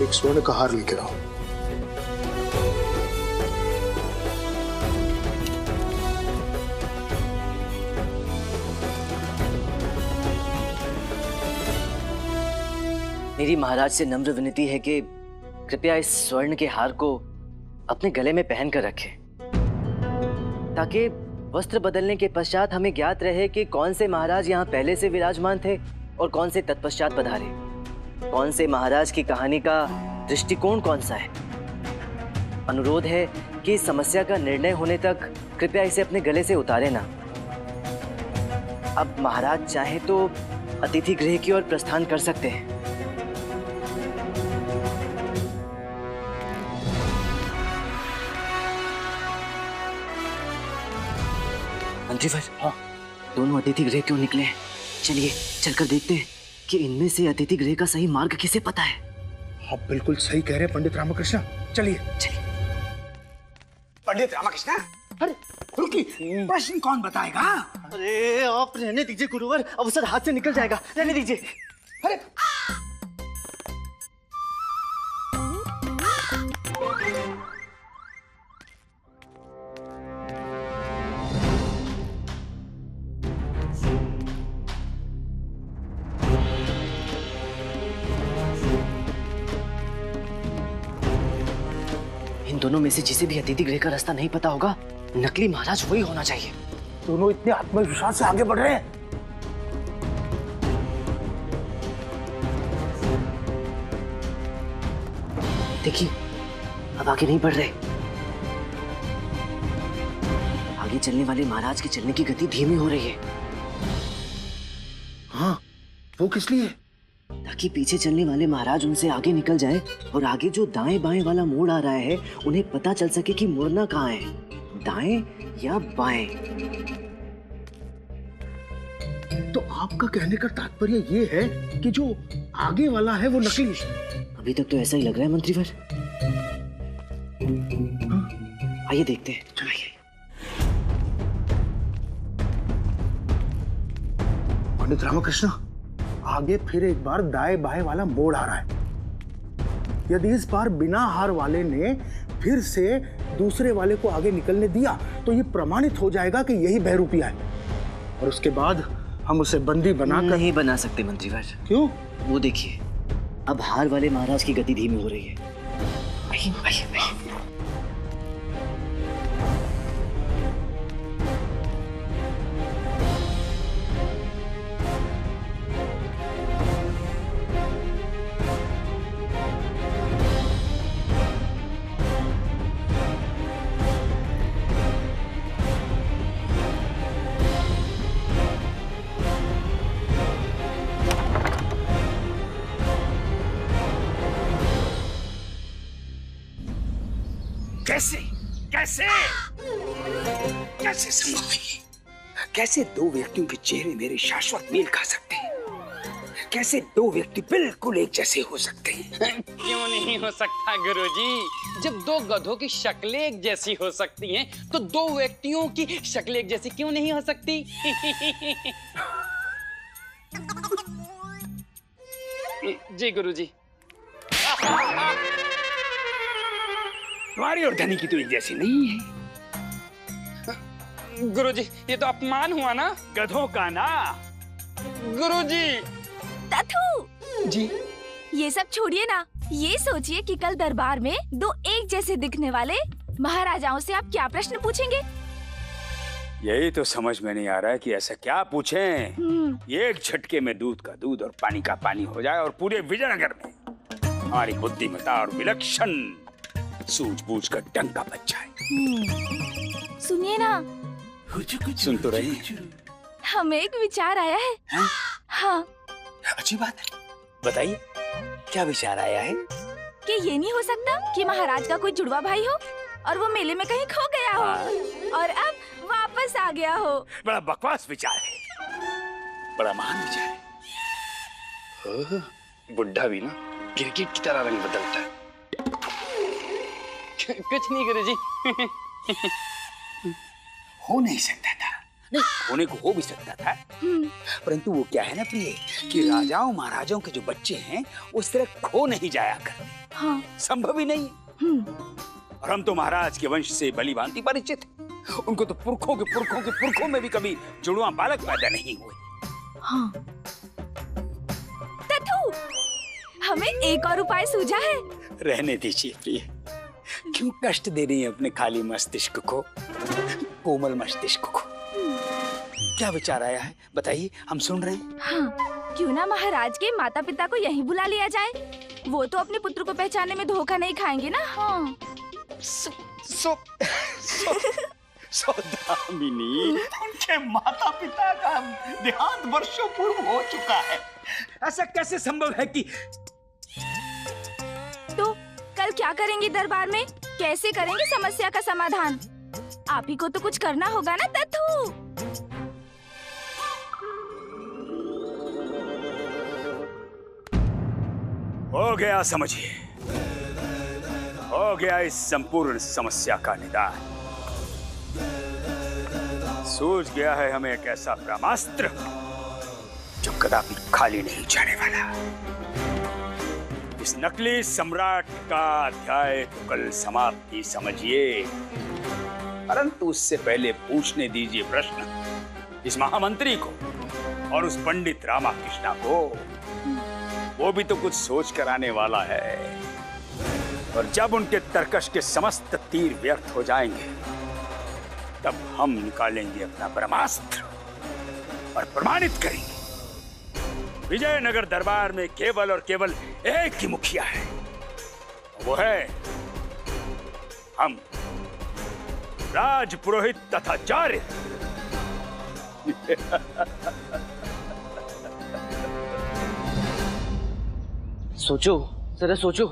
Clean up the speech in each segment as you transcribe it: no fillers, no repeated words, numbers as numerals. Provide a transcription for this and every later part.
एक स्वर्ण का हार लेकर आओ। मेरी महाराज से नम्र विनती है कि कृपया इस स्वर्ण के हार को अपने गले में पहन कर रखें, ताकि वस्त्र बदलने के पश्चात हमें ज्ञात रहे कि कौन से महाराज यहाँ पहले से विराजमान थे और कौन से तत्पश्चात पधारे, कौन से महाराज की कहानी का दृष्टिकोण कौन सा है। अनुरोध है कि इस समस्या का निर्णय होने तक कृपया इसे अपने गले से उतारे ना। अब महाराज चाहे तो अतिथि गृह की ओर प्रस्थान कर सकते हैं। मंत्रीवर, हाँ, दोनों अतिथि गृह क्यों निकले हैं? चलिए चलकर देखते हैं कि इनमें से अतिथि गृह का सही मार्ग किसे पता है। आप बिल्कुल सही कह रहे हैं पंडित रामकृष्ण। चलिए चलिए। पंडित रामकृष्ण, अरे रुकी, प्रश्न कौन बताएगा? अरे आप रहने दीजिए गुरुवर, अवसर हाथ से निकल जाएगा, रहने दीजिए। अरे इन दोनों में से जिसे भी अतिथि गृह का रास्ता नहीं पता होगा, नकली महाराज वही होना चाहिए। दोनों इतने आत्मविश्वास से आगे बढ़ रहे हैं। देखिए, अब आगे नहीं बढ़ रहे। आगे चलने वाले महाराज के चलने की गति धीमी हो रही है। हाँ, वो किस लिए? ताकि पीछे चलने वाले महाराज उनसे आगे निकल जाए और आगे जो दाएं बाएं वाला मोड़ आ रहा है उन्हें पता चल सके कि मुड़ना कहाँ है, दाएं या बाएं। तो आपका कहने का तात्पर्य ये है कि जो आगे वाला है वो नकली? अभी तक तो ऐसा ही लग रहा है मंत्रीवर। आइए देखते हैं। चलिए। पंडित रामकृष्ण, आगे फिर एक बार दाएं बाएं वाला मोड़ आ रहा है। यदि इस बार बिना हार वाले ने फिर से दूसरे वाले को आगे निकलने दिया तो ये प्रमाणित हो जाएगा कि यही बहरूपिया है, और उसके बाद हम उसे बंदी बनाकर नहीं बना सकते मंत्रीवर। क्यों? वो देखिए, अब हार वाले महाराज की गति धीमी हो रही है। आइए आइए आइए। कैसे कैसे कैसे संभव है ये? कैसे दो व्यक्तियों के चेहरे मेरे शाश्वत मेल खा सकते हैं? कैसे दो व्यक्ति बिल्कुल एक जैसे हो सकते हैं? क्यों नहीं हो सकता गुरुजी? जब दो गधों की शक्लें एक जैसी हो सकती हैं, तो दो व्यक्तियों की शक्लें एक जैसी क्यों नहीं हो सकती? जी गुरुजी। तुम्हारी और धनी की तो एक जैसी नहीं है। गुरुजी, ये तो अपमान हुआ ना गधों का ना। गुरुजी। तथु जी, ये सब छोड़िए ना, ये सोचिए कि कल दरबार में दो एक जैसे दिखने वाले महाराजाओं से आप क्या प्रश्न पूछेंगे? यही तो समझ में नहीं आ रहा है कि ऐसा क्या पूछें। एक झटके में दूध का दूध और पानी का पानी हो जाए और पूरे विजयनगर में हमारी बुद्धिमत्ता और विलक्षण सूझबूझ का डंका बच जाए। सुनिए ना। सुन तो रही हैं। हमें एक विचार आया है। हाँ। अच्छी बात है, बताइए क्या विचार आया है? कि ये नहीं हो सकता कि महाराज का कोई जुड़वा भाई हो और वो मेले में कहीं खो गया हो और अब वापस आ गया हो। बड़ा बकवास विचार है, बड़ा महान विचार है। बुढ़ा भी ना गिरगिट की तरह रंग बदलता है। कुछ नहीं गुरुजी। हो नहीं सकता था, नहीं होने को हो भी सकता था, परंतु वो क्या है ना प्रिय, कि राजाओं महाराजाओं के जो बच्चे हैं उस तरह खो नहीं जाया करते। हाँ। संभव ही नहीं है। और हम तो महाराज के वंश से भली भांति परिचित हैं। उनको तो पुरखों के पुरखों के पुरखों में भी कभी जुड़वा बालक पैदा नहीं हुए। हाँ। तथु, हमें एक और उपाय सूझा है। रहने दीजिए प्रिय, क्यों कष्ट दे रही है अपने खाली मस्तिष्क को, कोमल मस्तिष्क को। क्या विचार आया है बताइए, हम सुन रहे हैं। हाँ, क्यों ना महाराज के माता पिता को यहीं बुला लिया जाए। वो तो अपने पुत्र को पहचानने में धोखा नहीं खाएंगे ना। हाँ। सौदामिनी, उनके माता पिता का देहांत वर्षों पूर्व हो चुका है। ऐसा कैसे संभव है कि तो कल क्या करेंगे दरबार में? कैसे करेंगे समस्या का समाधान? आप ही को तो कुछ करना होगा ना तथु। हो गया, समझिए, हो गया इस संपूर्ण समस्या का निदान। सूझ गया है हमें एक ऐसा ब्रह्मास्त्र जो कदापि खाली नहीं जाने वाला। इस नकली सम्राट का अध्याय तो कल समाप्ति समझिए, परंतु उससे पहले पूछने दीजिए प्रश्न इस महामंत्री को और उस पंडित रामाकृष्णा को। वो भी तो कुछ सोच कर आने वाला है, और जब उनके तर्कश के समस्त तीर व्यर्थ हो जाएंगे, तब हम निकालेंगे अपना ब्रह्मास्त्र और प्रमाणित करेंगे विजयनगर दरबार में केवल और केवल एक ही मुखिया है, वो है हम, राजपुरोहित तथा जारिद। सोचो, जरा सोचो,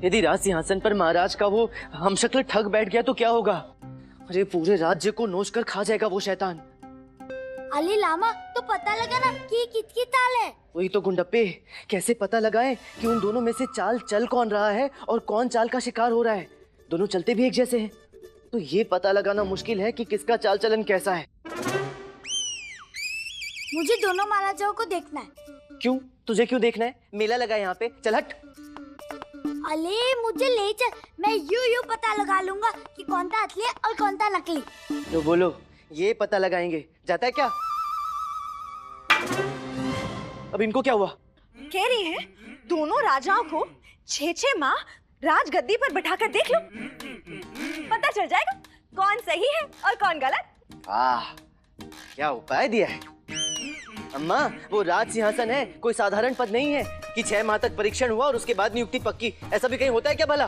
यदि राज सिंहासन पर महाराज का वो हमशक्ल ठग बैठ गया तो क्या होगा? अरे पूरे राज्य को नोच कर खा जाएगा वो शैतान। अली लामा, तो पता लगा ना कि किसकी चाल है? वही तो गुंडप्पे, कैसे पता लगाएं कि उन दोनों में से चाल चल कौन रहा है और कौन चाल का शिकार हो रहा है? दोनों चलते भी एक जैसे हैं, तो ये पता लगाना मुश्किल है कि किसका चाल चलन कैसा है। मुझे दोनों महाराजाओं को देखना है। क्यों? तुझे क्यों देखना है? मेला लगा यहाँ पे, चल हट। अले मुझे ले चल, मैं यूं पता लगा लूंगा कि कौन सा असली है और कौन सा नकली। तो बोलो, ये पता लगाएंगे, जाता है क्या? अब इनको क्या हुआ? कह रही है दोनों राजाओं को 6-6 माह राजगद्दी पर बिठाकर देख लो, पता चल जाएगा कौन सही है और कौन गलत। आह, क्या उपाय दिया है अम्मा। वो राज सिंहासन है, कोई साधारण पद नहीं है कि 6 माह तक परीक्षण हुआ और उसके बाद नियुक्ति पक्की। ऐसा भी कहीं होता है क्या भला?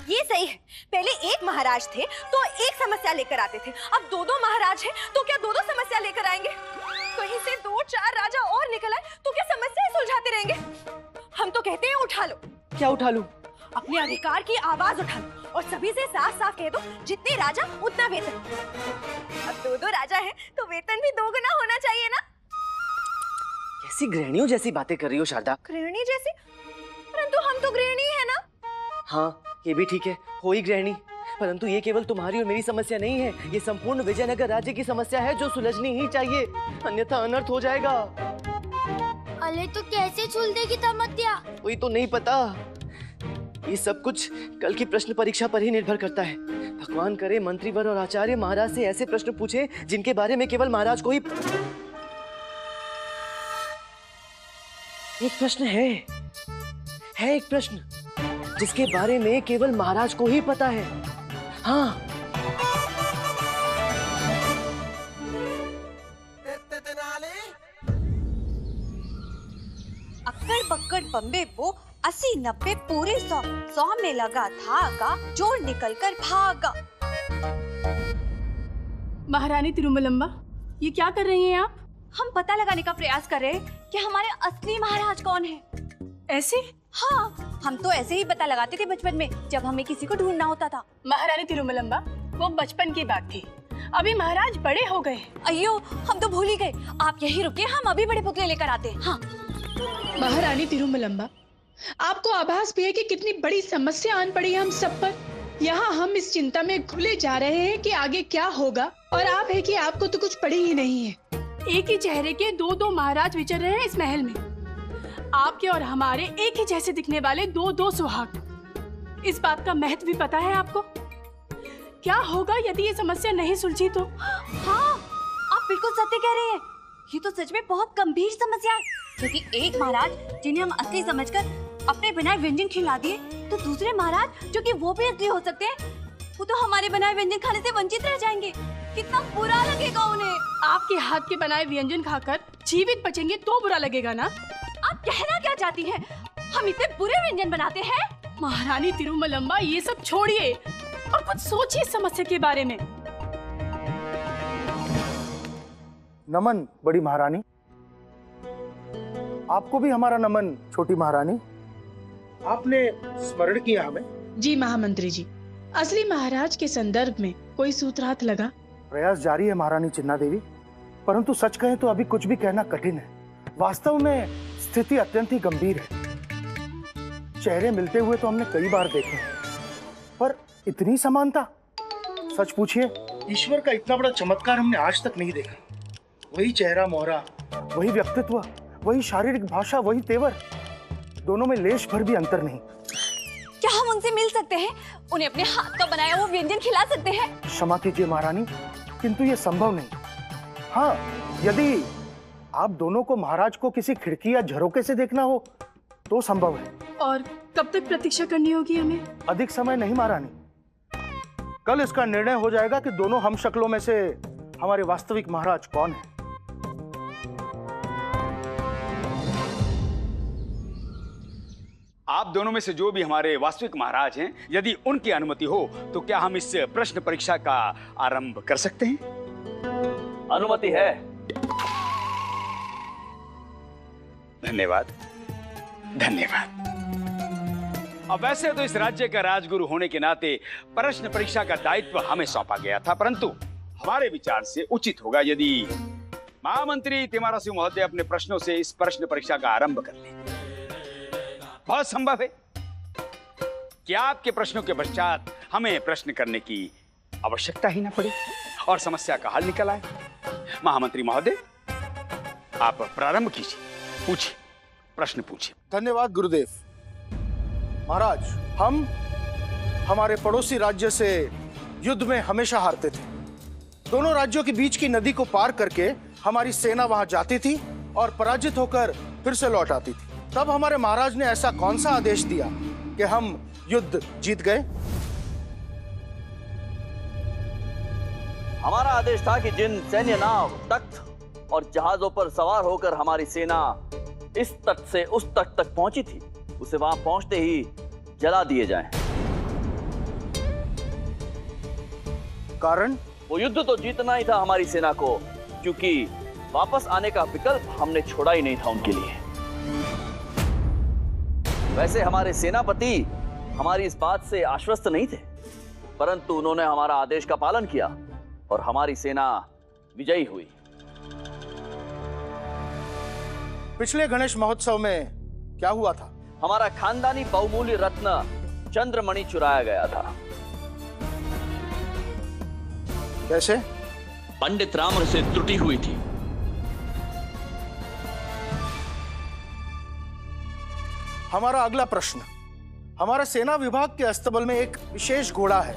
ये सही है, पहले एक महाराज थे तो एक समस्या लेकर आते थे, अब 2-2 महाराज हैं तो क्या 2-2 समस्या लेकर आएंगे? कहीं से 2-4 राजा और निकल आए तो क्या समस्या सुलझाते रहेंगे? हम तो कहते हैं उठा लो। क्या उठा लूं? अपने अधिकार की आवाज उठा लो और सभी से साफ साफ कह दो, जितने राजा उतना वेतन। अब 2-2 राजा हैं तो वेतन भी 2 गुना होना चाहिए ना। कैसी गृहिणियों जैसी बातें कर रही हो शारदा? गृहिणी जैसी? परंतु हम तो गृहिणी है ना। हाँ, ये भी ठीक है, हो ही गृहिणी, परंतु ये केवल तुम्हारी और मेरी समस्या नहीं है, ये संपूर्ण विजयनगर राज्य की समस्या है जो सुलझनी ही चाहिए, अन्यथा अनर्थ हो जाएगा। अले तो कैसे छुल देगी समस्या? वही तो नहीं पता। ये सब कुछ कल की प्रश्न परीक्षा पर ही निर्भर करता है। भगवान करे मंत्रीवर और आचार्य महाराज से ऐसे प्रश्न पूछे जिनके बारे में केवल महाराज को ही। एक प्रश्न है एक प्रश्न जिसके बारे में केवल महाराज को ही पता है। हाँ, अक्कड़ बक्कड़ बम्बे वो 80-90 पूरे 100 में लगा धागा, जोर निकल कर भागा। महारानी तिरुमलम्बा, ये क्या कर रही हैं आप? हम पता लगाने का प्रयास कर रहे हैं कि हमारे असली महाराज कौन है। ऐसे? हाँ, हम तो ऐसे ही पता लगाते थे बचपन में, जब हमें किसी को ढूंढना होता था। महारानी तिरुमलम्बा, वो बचपन की बात थी, अभी महाराज बड़े हो गए। अयो, हम तो भूल ही गए। आप यही रुकिए, हम अभी बड़े पुतले लेकर आते हैं। हाँ। महारानी तिरुमलम्बा, आपको आभास भी है कि कितनी बड़ी समस्या आन पड़ी है हम सब पर। यहाँ हम इस चिंता में घुले जा रहे हैं कि आगे क्या होगा, और आप है कि आपको तो कुछ पड़ी ही नहीं है। एक ही चेहरे के 2-2 महाराज विचर रहे हैं इस महल में। आपके और हमारे एक ही जैसे दिखने वाले दो सुहाग। इस बात का महत्व भी पता है आपको? क्या होगा यदि ये समस्या नहीं सुलझी तो? हाँ, आप बिल्कुल सत्य कह रहे हैं। ये तो सच में बहुत गंभीर समस्या है, क्योंकि एक महाराज जिन्हें हम असली समझकर अपने बनाए व्यंजन खिला दिए, तो दूसरे महाराज जो कि वो भी असली हो सकते हैं, वो तो हमारे बनाए व्यंजन खाने से वंचित रह जाएंगे। कितना बुरा लगेगा उन्हें। आपके हाथ के बनाए व्यंजन खाकर जीवित बचेंगे तो बुरा लगेगा ना? आप कहना क्या चाहती हैं? हम इतने बुरे व्यंजन बनाते हैं? महारानी तिरुमलम्बा, ये सब छोड़िए और कुछ सोचिए इस समस्या के बारे में। नमन बड़ी महारानी। आपको भी हमारा नमन छोटी महारानी। आपने स्मरण किया हमें। जी महामंत्री जी, असली महाराज के संदर्भ में कोई सूत्रार्थ लगा? प्रयास जारी है महारानी चिन्ना देवी, परंतु सच कहें तो अभी कुछ भी कहना कठिन है। वास्तव में स्थिति अत्यंत ही गंभीर है। चेहरे मिलते हुए तो हमने कई बार देखे, पर इतनी समानता, सच पूछिए ईश्वर का इतना बड़ा चमत्कार हमने आज तक नहीं देखा। वही चेहरा मोहरा, वही व्यक्तित्व, वही शारीरिक भाषा, वही तेवर, दोनों में लेश भर भी अंतर नहीं। क्या हम उनसे मिल सकते हैं? उन्हें अपने हाथ का बनाया वो व्यंजन खिला सकते हैं? क्षमा कीजिए महारानी, किंतु ये संभव नहीं। हाँ, यदि आप दोनों को महाराज को किसी खिड़की या झरोके से देखना हो तो संभव है। और कब तक प्रतीक्षा करनी होगी हमें? अधिक समय नहीं महारानी, कल इसका निर्णय हो जाएगा कि दोनों हम शक्लों में से हमारे वास्तविक महाराज कौन है। आप दोनों में से जो भी हमारे वास्तविक महाराज हैं, यदि उनकी अनुमति हो तो क्या हम इस प्रश्न परीक्षा का आरंभ कर सकते हैं? अनुमति है। धन्यवाद, धन्यवाद। अब वैसे तो इस राज्य का राजगुरु होने के नाते प्रश्न परीक्षा का दायित्व हमें सौंपा गया था, परंतु हमारे विचार से उचित होगा यदि महामंत्री तिमारसु महोदय अपने प्रश्नों से इस प्रश्न परीक्षा का आरंभ कर लें। बहुत संभव है कि आपके प्रश्नों के पश्चात हमें प्रश्न करने की आवश्यकता ही ना पड़े और समस्या का हल निकल आए। महामंत्री महोदय, आप प्रारंभ कीजिए, पूछिए, प्रश्न पूछिए। धन्यवाद गुरुदेव। महाराज, हम हमारे पड़ोसी राज्य से युद्ध में हमेशा हारते थे। दोनों राज्यों के बीच की नदी को पार करके हमारी सेना वहां जाती थी और पराजित होकर फिर से लौट आती थी। तब हमारे महाराज ने ऐसा कौन सा आदेश दिया कि हम युद्ध जीत गए? हमारा आदेश था कि जिन सैन्य नाव, तख्त और जहाजों पर सवार होकर हमारी सेना इस तट से उस तट तक पहुंची थी, उसे वहां पहुंचते ही जला दिए जाएं। कारण? वो युद्ध तो जीतना ही था हमारी सेना को, क्योंकि वापस आने का विकल्प हमने छोड़ा ही नहीं था उनके लिए। वैसे हमारे सेनापति हमारी इस बात से आश्वस्त नहीं थे, परंतु उन्होंने हमारा आदेश का पालन किया और हमारी सेना विजयी हुई। पिछले गणेश महोत्सव में क्या हुआ था? हमारा खानदानी बहुमूल्य रत्न चंद्रमणि चुराया गया था। कैसे? पंडित रामन से त्रुटि हुई थी। हमारा अगला प्रश्न, हमारा सेना विभाग के अस्तबल में एक विशेष घोड़ा है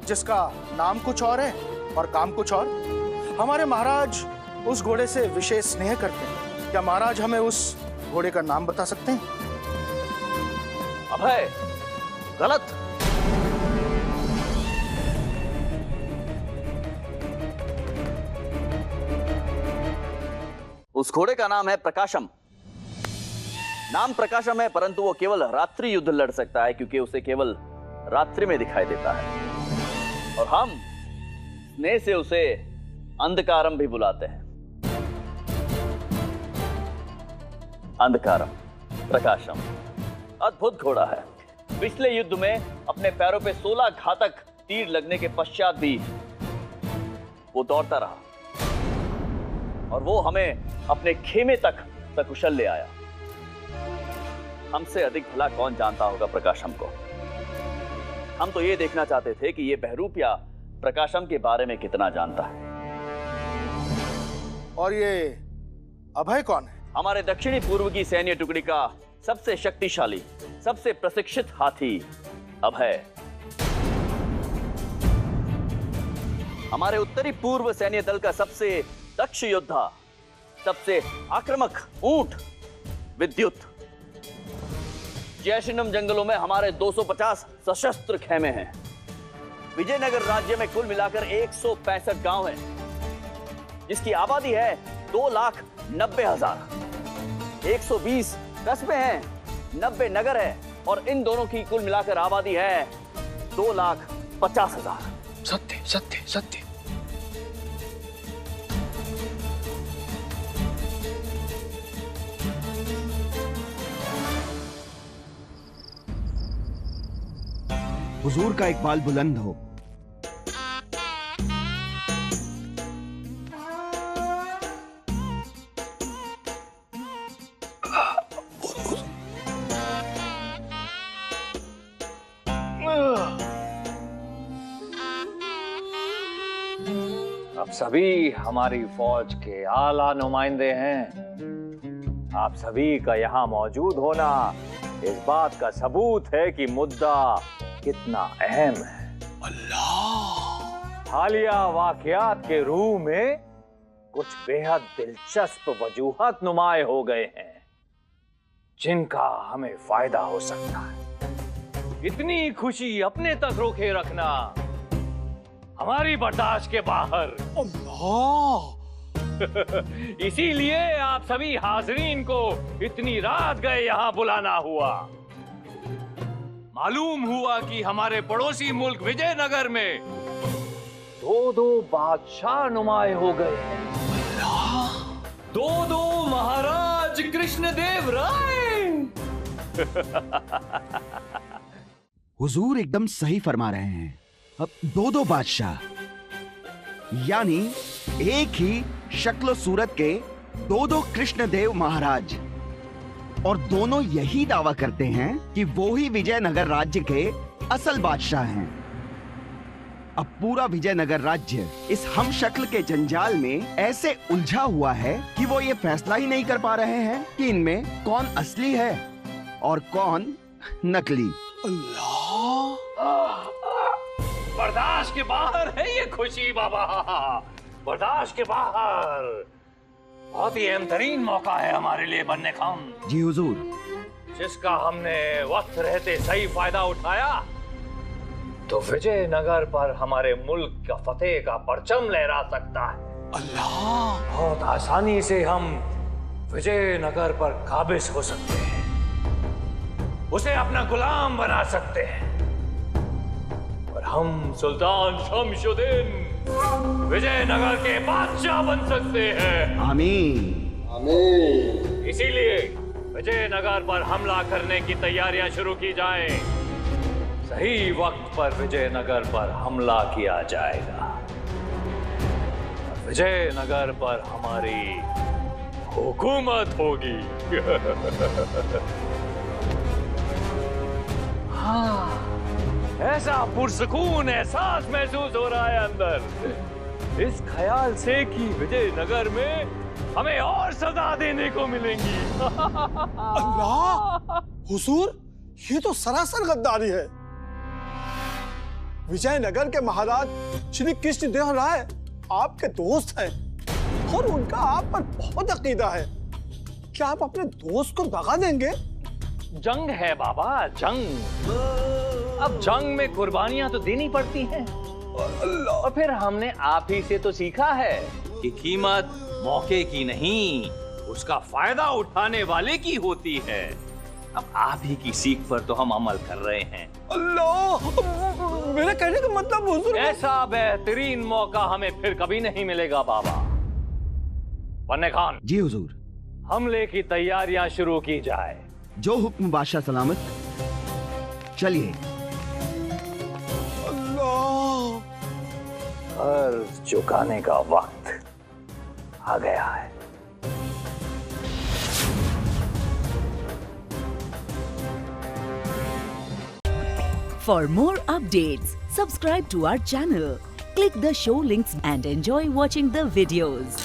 जिसका नाम कुछ और है और काम कुछ और। हमारे महाराज उस घोड़े से विशेष स्नेह करते हैं। क्या महाराज हमें उस घोड़े का नाम बता सकते हैं? अभय, गलत। उस घोड़े का नाम है प्रकाशम। नाम प्रकाशम है, परंतु वो केवल रात्रि युद्ध लड़ सकता है, क्योंकि उसे केवल रात्रि में दिखाई देता है। और हम स्नेह से उसे अंधकारम भी बुलाते हैं। अंधकारम, प्रकाशम, अद्भुत घोड़ा है। पिछले युद्ध में अपने पैरों पे 16 घातक तीर लगने के पश्चात भी वो दौड़ता रहा और वो हमें अपने खेमे तक सकुशल ले आया। हमसे अधिक भला कौन जानता होगा प्रकाशम को। हम तो ये देखना चाहते थे कि ये बहरूपिया प्रकाशम के बारे में कितना जानता है। और ये अभय कौन है? हमारे दक्षिणी पूर्व की सैन्य टुकड़ी का सबसे शक्तिशाली, सबसे प्रशिक्षित हाथी अब है हमारे उत्तरी पूर्व सैन्य दल का सबसे दक्ष योद्धा, सबसे आक्रामक ऊंट विद्युत। जैशिनम जंगलों में हमारे 250 सशस्त्र खेमे हैं। विजयनगर राज्य में कुल मिलाकर 165 गांव हैं, जिसकी आबादी है 2,90,000। 120 कस्बे हैं, 90 नगर है और इन दोनों की कुल मिलाकर आबादी है 2,50,000। सत्य सत्य सत्य। हुजूर का इकबाल बुलंद हो। आप सभी हमारी फौज के आला नुमाइंदे हैं। आप सभी का यहाँ मौजूद होना इस बात का सबूत है कि मुद्दा कितना अहम है। अल्लाह! हालिया वाकयात के रूह में कुछ बेहद दिलचस्प वजूहत नुमाए हो गए हैं, जिनका हमें फायदा हो सकता है। इतनी खुशी अपने तक रोके रखना हमारी बर्दाश्त के बाहर। अल्लाह! इसीलिए आप सभी हाजरीन को इतनी रात गए यहाँ बुलाना हुआ। मालूम हुआ कि हमारे पड़ोसी मुल्क विजयनगर में 2 बादशाह नुमाए हो गए हैं। 2 महाराज कृष्णदेव राय। हुजूर एकदम सही फरमा रहे हैं। अब 2 बादशाह, यानी एक ही शक्ल सूरत के 2 कृष्णदेव महाराज, और दोनों यही दावा करते हैं कि वो ही विजयनगर राज्य के असल बादशाह हैं। अब पूरा विजयनगर राज्य इस हम शक्ल के जंजाल में ऐसे उलझा हुआ है कि वो ये फैसला ही नहीं कर पा रहे हैं कि इनमें कौन असली है और कौन नकली। बर्दाश्त के बाहर है ये खुशी बाबा, बर्दाश्त के बाहर। बहुत ही अहम तरीन मौका है हमारे लिए बन्ने खान। जी हुजूर। जिसका हमने वक्त रहते सही फायदा उठाया तो विजयनगर पर हमारे मुल्क का फतेह का परचम लहरा सकता है। अल्लाह! बहुत आसानी से हम विजयनगर पर काबिज हो सकते हैं, उसे अपना गुलाम बना सकते हैं, और हम सुल्तान शमशुद्दीन विजयनगर के बादशाह बन सकते हैं। आमीन। आमीन। इसीलिए विजयनगर पर हमला करने की तैयारियां शुरू की जाएं। सही वक्त पर विजयनगर पर हमला किया जाएगा। विजयनगर पर हमारी हुकूमत होगी। हाँ, ऐसा पुरसकून एहसास महसूस हो रहा है अंदर, इस ख्याल से कि विजयनगर में हमें और सजा देने को मिलेंगी। अल्लाह! हुजूर, ये तो सरासर गद्दारी है। विजयनगर के महाराज श्री कृष्णदेव राय आपके दोस्त हैं और उनका आप पर बहुत अकीदा है। क्या आप अपने दोस्त को दगा देंगे? जंग है बाबा, जंग। अब जंग में कुर्बानियां तो देनी पड़ती हैं। और फिर हमने आप ही से तो सीखा है कि कीमत मौके की नहीं, उसका फायदा उठाने वाले की होती है। अब आप ही की सीख पर तो हम अमल कर रहे हैं। अल्लाह! मेरा कहने का मतलब हुजूर, ऐसा बेहतरीन मौका हमें फिर कभी नहीं मिलेगा बाबा। बन्ने खान। जी हुजूर। हमले की तैयारियां शुरू की जाए। जो हुक्म बादशाह सलामत। चलिए। अल्लाह! कर्ज चुकाने का वक्त आ गया है। For more updates, subscribe to our channel, click the show links and enjoy watching the videos.